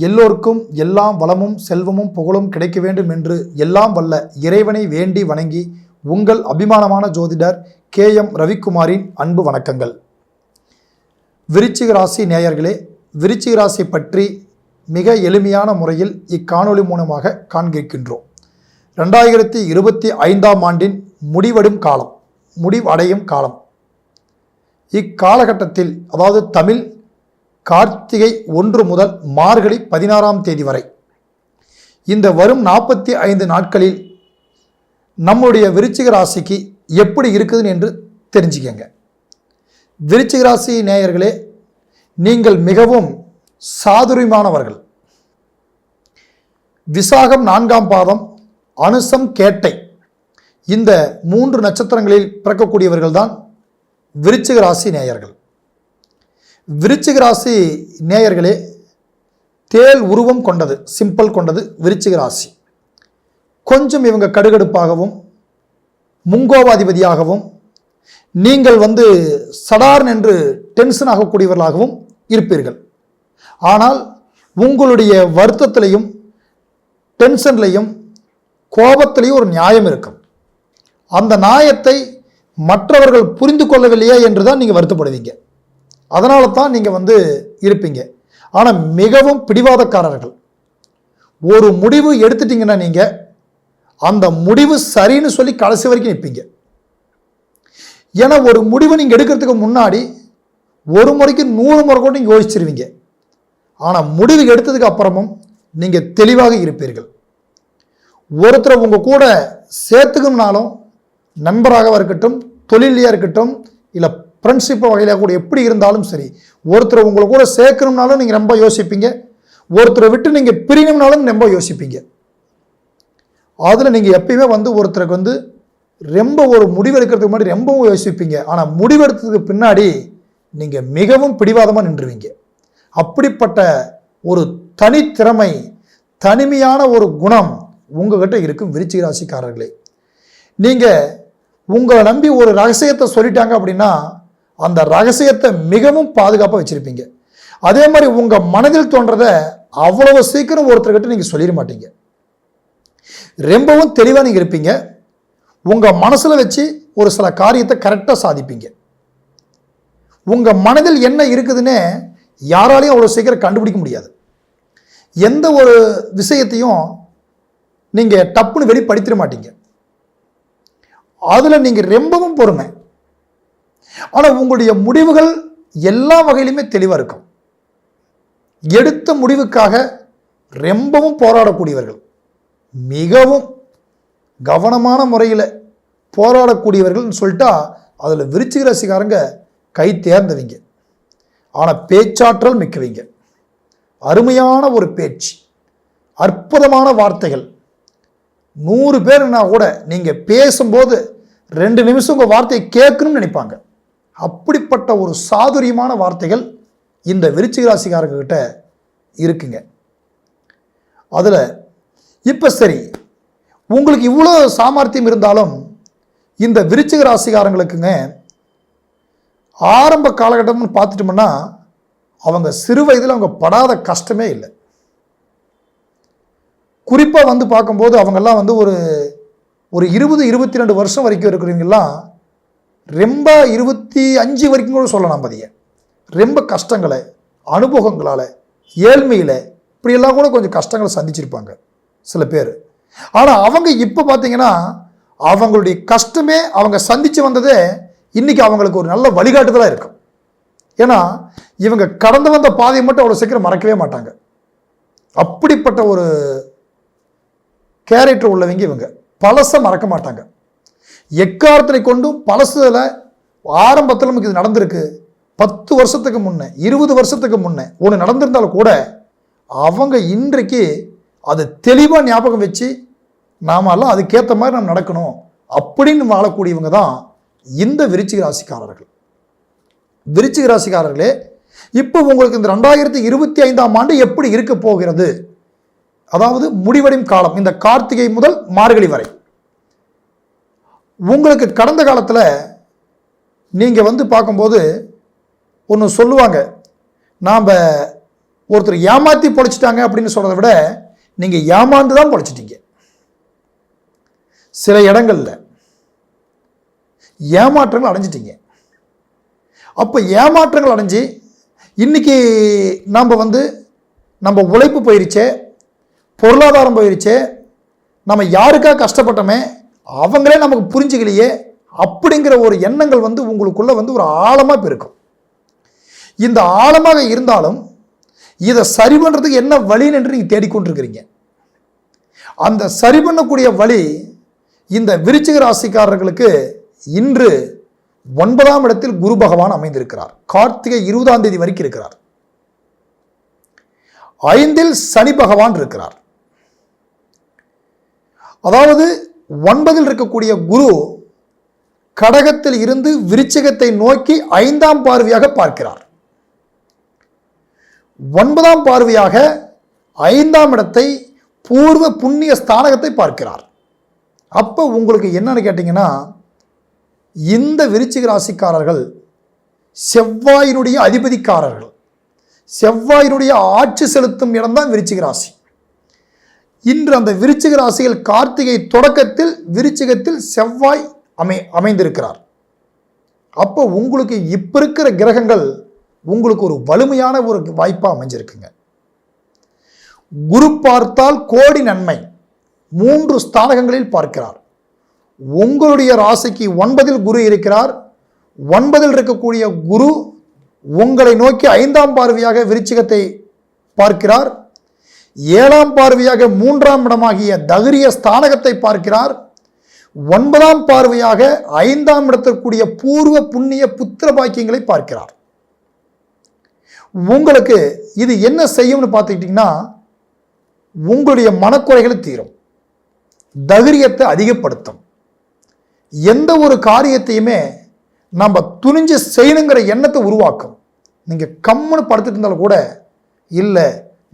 எல்லோருக்கும் எல்லாம் வளமும் செல்வமும் புகழும் கிடைக்க வேண்டும் என்று எல்லாம் வல்ல இறைவனை வேண்டி வணங்கி உங்கள் அபிமானமான ஜோதிடர் KM ரவிக்குமாரின் அன்பு வணக்கங்கள். விருச்சிக ராசி நேயர்களே, விருச்சிக ராசி பற்றி மிக எளிமையான முறையில் இக்காணொளி மூலமாக காண்கின்றோம். 2025ஆம் ஆண்டின் முடிவடையும் காலம். இக்காலகட்டத்தில், அதாவது தமிழ் கார்த்திகை 1 முதல் மார்கழி 16ஆம் தேதி வரை இந்த வரும் 45 நாட்களில் நம்முடைய விருச்சிக ராசிக்கு எப்படி இருக்குதுன்னு என்று தெரிஞ்சுக்கங்க. விருச்சிக ராசி நேயர்களே, நீங்கள் மிகவும் சாதுரியமானவர்கள். விசாகம் 4ஆம் பாதம், அனுசம் கேட்டை இந்த 3 நட்சத்திரங்களில் பிறக்கக்கூடியவர்கள் தான் விருச்சிக ராசி நேயர்கள். விருச்சிக ராசி நேயர்களே, தேல் உருவம் கொண்டது, சிம்பிள் கொண்டது விருச்சிக ராசி. கொஞ்சம் இவங்க கடுகடுப்பாகவும் முங்கோபாதிபதியாகவும் நீங்கள் சடார்ன் என்று டென்ஷன் ஆகக்கூடியவர்களாகவும் இருப்பீர்கள். ஆனால் உங்களுடைய வருத்தத்திலையும் டென்ஷன்லையும் கோபத்திலையும் ஒரு நியாயம் இருக்கும். அந்த நியாயத்தை மற்றவர்கள் புரிந்து கொள்ளவில்லையே என்று தான் நீங்கள் வருத்தப்படுவீங்க. அதனால தான் நீங்கள் இருப்பீங்க. ஆனால் மிகவும் பிடிவாதக்காரர்கள். ஒரு முடிவு எடுத்துட்டீங்கன்னா நீங்கள் அந்த முடிவு சரின்னு சொல்லி கடைசி வரைக்கும் நிற்பீங்க. ஏன்னா ஒரு முடிவு நீங்கள் எடுக்கிறதுக்கு முன்னாடி ஒரு முறைக்கு 100 முறை கூட நீங்கள் யோசிச்சிருவீங்க. ஆனால் முடிவு எடுத்ததுக்கு அப்புறமும் நீங்கள் தெளிவாக இருப்பீர்கள். ஒருத்தரை உங்கள் கூட சேர்த்துக்கணும்னாலும், நண்பராக இருக்கட்டும், தொழிலையாக இருக்கட்டும், இல்லை ஃப்ரெண்ட்ஷிப் வகையில் கூட எப்படி இருந்தாலும் சரி, ஒருத்தரை உங்களை கூட சேர்க்கணும்னாலும் நீங்கள் ரொம்ப யோசிப்பீங்க. ஒருத்தரை விட்டு நீங்கள் பிரியணும்னாலும் ரொம்ப யோசிப்பீங்க. அதில் நீங்கள் எப்பயுமே ஒருத்தருக்கு ரொம்ப ஒரு முடிவெடுக்கிறதுக்கு முன்னாடி ரொம்பவும் யோசிப்பீங்க. ஆனால் முடிவெடுத்ததுக்கு பின்னாடி நீங்கள் மிகவும் பிடிவாதமாக நின்றுவீங்க. அப்படிப்பட்ட ஒரு தனித்திறமை, தனிமையான ஒரு குணம் உங்ககிட்ட இருக்கும் விருச்சிக ராசிக்காரர்களே. நீங்கள் உங்களை நம்பி ஒரு ரகசியத்தை சொல்லிட்டாங்க அப்படின்னா அந்த ரகசியத்தை மிகவும் பாதுகாப்பாக வச்சுருப்பீங்க. அதே மாதிரி உங்கள் மனதில் தோன்றதை அவ்வளவு சீக்கிரம் ஒருத்தர்கிட்ட நீங்கள் சொல்லிட மாட்டீங்க. ரொம்பவும் தெளிவாக நீங்கள் இருப்பீங்க. உங்கள் மனசில் வச்சு ஒரு சில காரியத்தை கரெக்டாக சாதிப்பீங்க. உங்கள் மனதில் என்ன இருக்குதுன்னு யாராலையும் அவ்வளோ சீக்கிரம் கண்டுபிடிக்க முடியாது. எந்த ஒரு விஷயத்தையும் நீங்கள் டப்புன்னு வெளிப்படுத்திட மாட்டீங்க. அதில் நீங்கள் ரொம்பவும் பொறுமை. ஆனால் உங்களுடைய முடிவுகள் எல்லா வகையிலுமே தெளிவாக இருக்கும். எடுத்த முடிவுக்காக ரொம்பவும் போராடக்கூடியவர்கள், மிகவும் கவனமான முறையில் போராடக்கூடியவர்கள்னு சொல்லிட்டா அதில் விருச்சிக ராசிக்காரங்க கை தேர்ந்தவங்க. ஆனால் பேச்சாற்றல் மிக்கவங்க. அருமையான ஒரு பேச்சு, அற்புதமான வார்த்தைகள். 100 பேர்னா கூட நீங்கள் பேசும்போது 2 நிமிஷம் உங்கள் வார்த்தையை கேட்கணும்னு நினைப்பாங்க. அப்படிப்பட்ட ஒரு சாதுரியமான வார்த்தைகள் இந்த விருச்சிக ராசிக்காரங்க கிட்ட இருக்குங்க. அதில் இப்போ சரி, உங்களுக்கு இவ்வளோ சாமர்த்தியம் இருந்தாலும் இந்த விருச்சிக ராசிக்காரங்களுக்குங்க ஆரம்ப காலகட்டம்னு பார்த்துட்டோம்னா அவங்க சிறு வயதில் அவங்க படாத கஷ்டமே இல்லை. குறிப்பாக பார்க்கும்போது அவங்கெல்லாம் ஒரு 20-22 வருஷம் வரைக்கும் இருக்கிறவங்கெல்லாம் ரொம்ப 25 வரைக்கும் கூட சொல்லலாம். பதிய ரொம்ப கஷ்டங்களை, அனுபவங்களால், ஏழ்மையில் இப்படியெல்லாம் கூட கொஞ்சம் கஷ்டங்களை சந்திச்சிருப்பாங்க சில பேர். ஆனால் அவங்க இப்போ பார்த்தீங்கன்னா அவங்களுடைய கஷ்டமே அவங்க சந்தித்து வந்ததே இன்றைக்கி அவங்களுக்கு ஒரு நல்ல வழிகாட்டுதலாக இருக்கும். ஏன்னா இவங்க கடந்து வந்த பாதையை மட்டும் அவ்வளோ சீக்கிரம் மறக்கவே மாட்டாங்க. அப்படிப்பட்ட ஒரு கேரக்டர் உள்ளவங்க இவங்க. பழசை மறக்க மாட்டாங்க. எக்காரத்தினை கொண்டும் பழசுல ஆரம்பத்தில் நமக்கு இது நடந்திருக்கு, 10 வருஷத்துக்கு முன்னே, 20 வருஷத்துக்கு முன்னே ஒன்று நடந்திருந்தாலும் கூட அவங்க இன்றைக்கு அது தெளிவாக ஞாபகம் வச்சு நாமெல்லாம் அதுக்கேற்ற மாதிரி நம்ம நடக்கணும் அப்படின்னு வாழக்கூடியவங்க தான் இந்த விருச்சிக ராசிக்காரர்கள். விருச்சிக ராசிக்காரர்களே, இப்போ உங்களுக்கு இந்த 2025ஆம் ஆண்டு எப்படி இருக்க போகிறது, அதாவது முடிவடையும் காலம், இந்த கார்த்திகை முதல் மார்கழி வரை உங்களுக்கு கடந்த காலத்தில் நீங்கள் பார்க்கும்போது ஒன்று சொல்லுவாங்க, நாம் ஒருத்தர் ஏமாற்றி பொழைச்சிட்டாங்க அப்படின்னு சொல்றதை விட நீங்க ஏமாந்து தான் பொழைச்சிட்டீங்க. சில இடங்கள்ல ஏமாற்றங்கள் அடைஞ்சிட்டீங்க. அப்போ ஏமாற்றங்கள் அடைஞ்சு இன்னைக்கு நம்ம உழைப்பு போயிருச்சே, பொருளாதாரம் போயிருச்சே, நம்ம யாருக்காக கஷ்டப்பட்டோமே அவங்களே நமக்கு புரிஞ்சுக்கலையே அப்படிங்கிற ஒரு எண்ணங்கள் உங்களுக்குள்ள ஒரு ஆழமாக பெருக்கும். இந்த ஆழமாக இருந்தாலும் இதை சரி பண்ணுறதுக்கு என்ன வழின்னு என்று நீங்கள் தேடிக்கொண்டிருக்கிறீங்க. அந்த சரி பண்ணக்கூடிய வழி இந்த விருச்சிக ராசிக்காரர்களுக்கு இன்று 9ஆம் இடத்தில் குரு பகவான் அமைந்திருக்கிறார். கார்த்திகை 20ஆம் தேதி வரைக்கும் இருக்கிறார். 5இல் சனி பகவான் இருக்கிறார். அதாவது 9இல் இருக்கக்கூடிய குரு கடகத்தில் இருந்து விருச்சிகத்தை நோக்கி 5ஆம் பார்வையாக பார்க்கிறார். 9ஆம் பார்வையாக 5ஆம் இடத்தை பூர்வ புண்ணிய ஸ்தானகத்தை பார்க்கிறார். அப்போ உங்களுக்கு என்னன்னு கேட்டீங்கன்னா, இந்த விருச்சிக ராசிக்காரர்கள் செவ்வாயினுடைய அதிபதிக்காரர்கள். செவ்வாயினுடைய ஆட்சி செலுத்தும் இடம்தான் விருச்சிக ராசி. இன்று அந்த விருச்சிக ராசியில் கார்த்திகை தொடக்கத்தில் விருச்சிகத்தில் செவ்வாய் அமைந்திருக்கிறார். அப்போ உங்களுக்கு இப்ப இருக்கிற கிரகங்கள் உங்களுக்கு ஒரு வலிமையான ஒரு வாய்ப்பா அமைஞ்சிருக்குங்க. குரு பார்த்தால் கோடி நன்மை. 3 ஸ்தானகங்களில் பார்க்கிறார். உங்களுடைய ராசிக்கு 9இல் குரு இருக்கிறார். 9இல் இருக்கக்கூடிய குரு உங்களை நோக்கி 5ஆம் பார்வையாக விருச்சிகத்தை பார்க்கிறார். 7ஆம் பார்வையாக 3ஆம் இடமாகிய தகிரிய ஸ்தானகத்தை பார்க்கிறார். 9ஆம் பார்வையாக 5ஆம் இடத்திற்குரிய பூர்வ புண்ணிய புத்திர பாக்கியங்களை பார்க்கிறார். உங்களுக்கு இது என்ன செய்யும்னு பார்த்துக்கிட்டீங்கன்னா, உங்களுடைய மனக்குறைகளை தீரும், தைரியத்தை அதிகப்படுத்தும். எந்த ஒரு காரியத்தையுமே நம்ம துணிஞ்சு செய்யணுங்கிற எண்ணத்தை உருவாக்கும். நீங்கள் கம்முன்னு படுத்துட்டு இருந்தாலும் கூட, இல்லை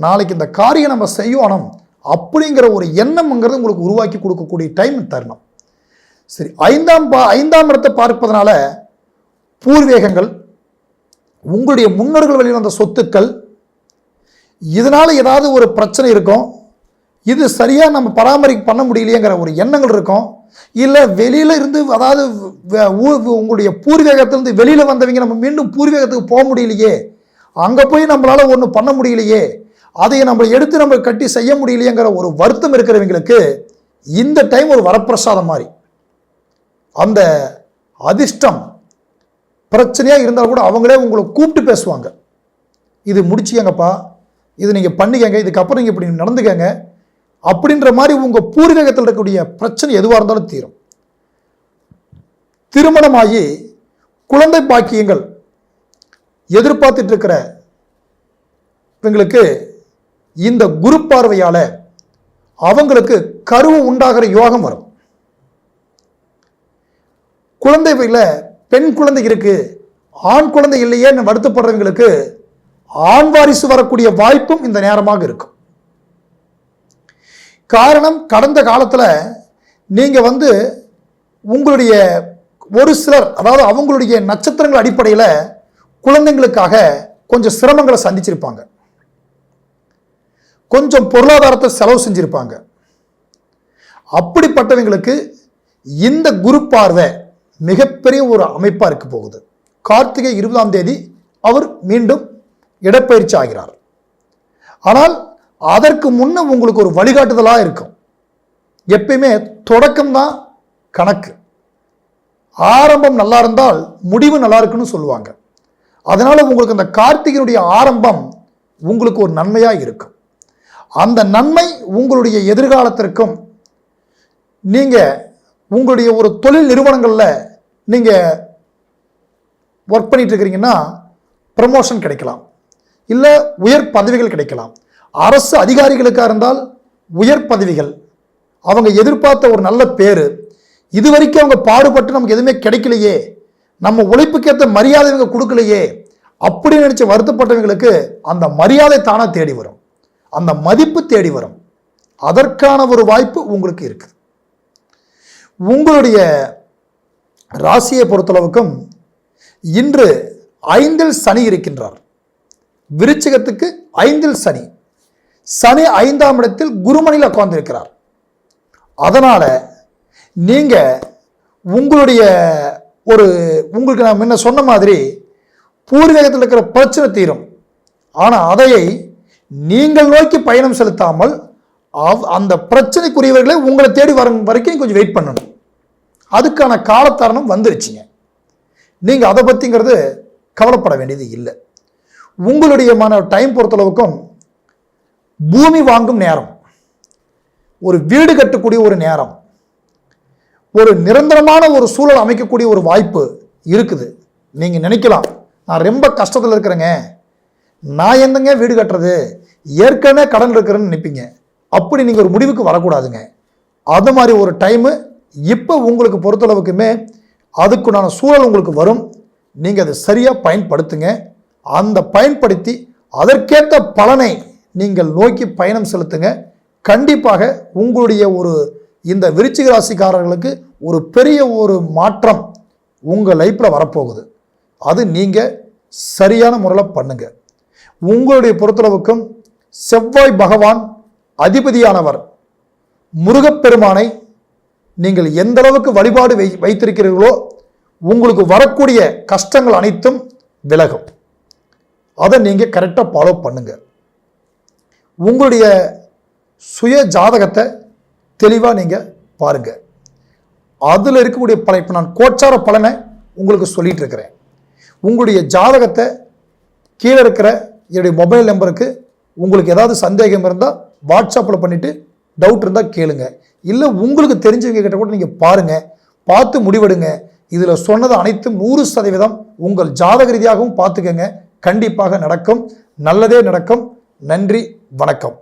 நாளைக்கு இந்த காரியம் நம்ம செய்யணும் அப்படிங்கிற ஒரு எண்ணம்ங்கிறது உங்களுக்கு உருவாக்கி கொடுக்கக்கூடிய டைம் தருணம். சரி, 5ஆம் இடத்தை பார்ப்பதனால பூர்வீகங்கள், உங்களுடைய முன்னோர்கள் வழியில் வந்த சொத்துக்கள், இதனால ஏதாவது ஒரு பிரச்சனை இருக்கும், இது சரியாக நம்ம பண்ண முடியலையேங்கிற ஒரு எண்ணங்கள் இருக்கும். இல்லை வெளியில இருந்து, அதாவது உங்களுடைய பூர்வீகத்திலிருந்து வெளியில வந்தவங்க நம்ம மீண்டும் பூர்வீகத்துக்கு போக முடியலையே, அங்கே போய் நம்மளால ஒன்று பண்ண முடியலையே, அதை நம்ம எடுத்து நம்ம கட்டி செய்ய முடியலையேங்கிற ஒரு வருத்தம் இருக்கிறவங்களுக்கு இந்த டைம் ஒரு வரப்பிரசாதம் மாதிரி. அந்த அதிர்ஷ்டம் பிரச்சனையாக இருந்தால் கூட அவங்களே உங்களை கூப்பிட்டு பேசுவாங்க. இது முடிச்சுக்கங்கப்பா, இது நீங்கள் பண்ணிக்கங்க, இதுக்கப்புறம் நீங்கள் இப்படி நடந்துக்கங்க அப்படின்ற மாதிரி உங்கள் பூர்வீகத்தில் இருக்கக்கூடிய பிரச்சனை எதுவாக இருந்தாலும் தீரும். திருமணமாகி குழந்தை பாக்கியங்கள் எதிர்பார்த்துட்டு இருக்கிற இவங்களுக்கு இந்த குரு பார்வையால் அவங்களுக்கு கருவு உண்டாகிற யோகம் வரும். குழந்தைல பெண் குழந்தை இருக்கு, ஆண் குழந்தை இல்லையே வருத்தப்படுறவங்களுக்கு ஆண் வாரிசு வரக்கூடிய வாய்ப்பும் இந்த நேரமாக இருக்கும். காரணம், கடந்த காலத்தில் நீங்கள் உங்களுடைய ஒரு சிலர், அதாவது அவங்களுடைய நட்சத்திரங்கள் அடிப்படையில் குழந்தைங்களுக்காக கொஞ்சம் சிரமங்களை சந்திச்சிருப்பாங்க, கொஞ்சம் பொருளாதாரத்தை செலவு செஞ்சிருப்பாங்க. அப்படிப்பட்டவங்களுக்கு இந்த குரு பார்வை மிகப்பெரிய ஒரு அமைப்பாக இருக்க போகுது. கார்த்திகை 20ஆம் தேதி அவர் மீண்டும் இடப்பெயர்ச்சி ஆகிறார். ஆனால் அதற்கு முன்ன உங்களுக்கு ஒரு வழிகாட்டுதலாக இருக்கும். எப்பயுமே தொடக்கம்தான் கணக்கு. ஆரம்பம் நல்லா இருந்தால் முடிவு நல்லா இருக்குன்னு சொல்லுவாங்க. அதனால உங்களுக்கு அந்த கார்த்திகையினுடைய ஆரம்பம் உங்களுக்கு ஒரு நன்மையாக இருக்கும். அந்த நன்மை உங்களுடைய எதிர்காலத்திற்கும், நீங்கள் உங்களுடைய ஒரு தொழில் நிறுவனங்களில் நீங்கள் ஒர்க் பண்ணிட்டு இருக்கிறீங்கன்னா ப்ரமோஷன் கிடைக்கலாம், இல்லை உயர் பதவிகள் கிடைக்கலாம். அரசு அதிகாரிகளுக்காக இருந்தால் உயர் பதவிகள், அவங்க எதிர்பார்த்த ஒரு நல்ல பேர், இதுவரைக்கும் அவங்க பாடுபட்டு நமக்கு எதுவுமே கிடைக்கலையே, நம்ம உழைப்புக்கேற்ற மரியாதை இவங்க கொடுக்கலையே அப்படின்னு நினைச்ச வருத்தப்பட்டவங்களுக்கு அந்த மரியாதை தானா தேடி வரும், அந்த மதிப்பு தேடி வரும். அதற்கான ஒரு வாய்ப்பு உங்களுக்கு இருக்குது. உங்களுடைய ராசியை பொறுத்தளவுக்கும் இன்று 5இல் சனி இருக்கின்றார். விருச்சிகத்துக்கு 5ல் சனி, சனி 5ஆம் இடத்தில் குருமணியில் உட்கார்ந்திருக்கிறார். அதனால நீங்க உங்களுடைய உங்களுக்கு நான் முன்ன சொன்ன மாதிரி பூர்வீகத்தில் இருக்கிற பிரச்சனை தீரும். ஆனால் அதையை நீங்கள் நோக்கி பயணம் செலுத்தாமல் அந்த பிரச்சனைக்குரியவர்களே உங்களை தேடி வரும் வரைக்கும் கொஞ்சம் வெயிட் பண்ணணும். அதுக்கான காலத்தருணம் வந்துருச்சுங்க. நீங்க அதை பத்திங்கிறது கவலைப்பட வேண்டியது இல்லை. உங்களுடைய டைம் பொறுத்தளவுக்கும் பூமி வாங்கும் நேரம், ஒரு வீடு கட்டக்கூடிய ஒரு நேரம், ஒரு நிரந்தரமான ஒரு சூழல் அமைக்கக்கூடிய ஒரு வாய்ப்பு இருக்குது. நீங்க நினைக்கலாம், நான் ரொம்ப கஷ்டத்தில் இருக்கிறேங்க, நான் என்னங்க வீடு கட்டுறது, ஏற்கனவே கடன் இருக்கிறேன்னு நினைப்பீங்க. அப்படி நீங்க ஒரு முடிவுக்கு வரக்கூடாதுங்க. அது மாதிரி ஒரு டைமு இப்போ உங்களுக்கு பொறுத்தளவுக்குமே அதுக்குண்டான சூழல் உங்களுக்கு வரும். நீங்க அதை சரியா பயன்படுத்துங்க. அந்த பயன்படுத்தி அதற்கேற்ற பலனை நீங்கள் நோக்கி பயணம் செலுத்துங்க. கண்டிப்பாக உங்களுடைய இந்த விருச்சிக ராசிக்காரர்களுக்கு ஒரு பெரிய மாற்றம் உங்கள் லைஃப்பில் வரப்போகுது. அது நீங்கள் சரியான முறையில் பண்ணுங்க. உங்களுடைய பொறுத்தளவுக்கும் செவ்வாய் பகவான் அதிபதியானவர் முருகப்பெருமானை நீங்கள் எந்த அளவுக்கு வழிபாடு வைத்திருக்கிறீர்களோ உங்களுக்கு வரக்கூடிய கஷ்டங்கள் அனைத்தும் விலகும். அதை நீங்கள் கரெக்டாக ஃபாலோ பண்ணுங்க. உங்களுடைய சுய ஜாதகத்தை தெளிவாக நீங்கள் பாருங்க. அதில் இருக்கக்கூடிய பலன், இப்போ நான் கோச்சார பலனை உங்களுக்கு சொல்லிட்டு இருக்கிறேன். உங்களுடைய ஜாதகத்தை கீழே இருக்கிற என்னுடைய மொபைல் நம்பருக்கு உங்களுக்கு ஏதாவது சந்தேகம் இருந்தால் வாட்ஸ்அப்பில் பண்ணிவிட்டு டவுட் இருந்தால் கேளுங்க. இல்லை உங்களுக்கு தெரிஞ்சவங்க கிட்ட கூட நீங்கள் பாருங்கள், பார்த்து முடிவெடுங்க. இதில் சொன்னது அனைத்தும் 100% உங்கள் ஜாதக ரீதியாகவும் பார்த்துக்கங்க. கண்டிப்பாக நடக்கும், நல்லதே நடக்கும். நன்றி, வணக்கம்.